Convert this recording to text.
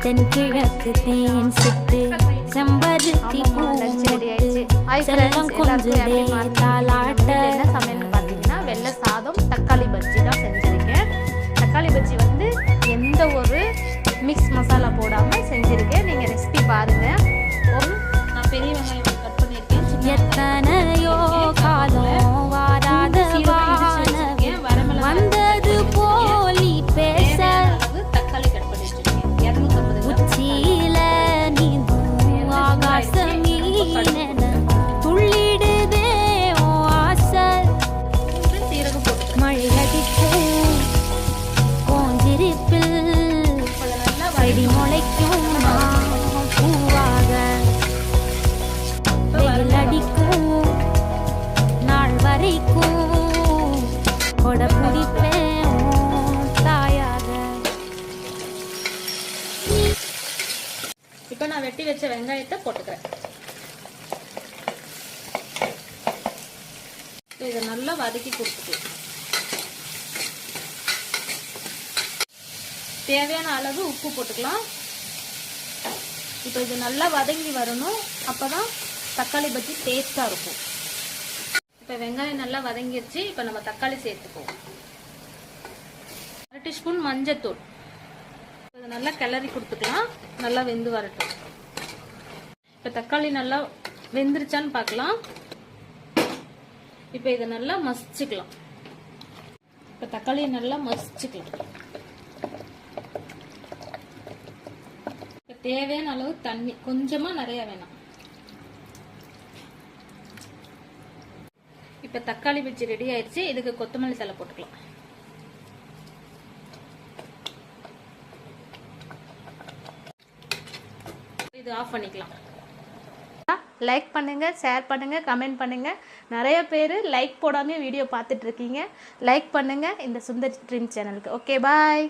தென்கிழக்கு தேன் சிட்டு செம்பருத்தி செல்லம் கொஞ்சுதே தாலாட்ட. என்ன சமையல்னு பார்த்தீங்கன்னா வெள்ளை சாதம் தக்காளி பஜ்ஜி தான் செஞ்சுருக்கேன். தக்காளி பஜ்ஜி வந்து எந்த ஒரு மிக்ஸ் மசாலா போடாமல் செஞ்சுருக்கேன். நீங்கள் ரெசிபி பாருங்கள். நான் பெரிய வெங்காயம் கட் பண்ணியிருக்கேன். எத்தனையோ காலம் வாராத வந்தது போலி பேச தக்காளி கட் பண்ணி வச்சிருக்கேன். 250 உச்சியில நீந்தும் ஆகாசமீன துள்ளிடுதே ஓ ஆசை. சீரகம் போட்டு மழை அடிக்கும் போஞ்சிருப்பில் செடி முளைக்கும் பூவாக வெயில் அடிக்கும் நாள் வரைக்கும் கொட பிடிப்பேன் தாயாக. இப்போ நான் வெட்டி வச்ச வெங்காயத்தை போட்டுக்கிறேன். இதை நல்லா வதக்கி கொடுத்துக்கலாம். தேவையான அளவு உப்பு போட்டுக்கலாம். இப்போ இது நல்லா வதங்கி வரணும். அப்போதான் தக்காளி பஜ்ஜி டேஸ்டாக இருக்கும். இப்போ வெங்காயம் நல்லா வதங்கிடுச்சு. இப்போ நம்ம தக்காளி சேர்த்துக்குவோம். 1 டீஸ்பூன் மஞ்சத்தூள். இதை நல்லா கிளறி கொடுத்துக்கலாம். நல்லா வெந்து வரட்டும். இப்போ தக்காளி நல்லா வெந்துருச்சான்னு பார்க்கலாம். இப்போ இதை நல்லா மசிச்சுக்கலாம். இப்போ தக்காளியை நல்லா மசிச்சுக்கலாம். இப்போ தேவையான அளவு தண்ணி, கொஞ்சமாக நிறைய வேணாம். இப்போ தக்காளி பஜ்ஜி ரெடி ஆயிடுச்சு. இதுக்கு கொத்தமல்லி தழை போட்டுக்கலாம். இது ஆஃப் பண்ணிக்கலாம். லைக் பண்ணுங்க, ஷேர் பண்ணுங்க, கமெண்ட் பண்ணுங்க. நிறைய பேர் லைக் போடாம வீடியோ பார்த்துட்டு இருக்கீங்க. லைக் பண்ணுங்க இந்த சுந்தர் ட்ரீம் சேனலுக்கு. ஓகே, பாய்.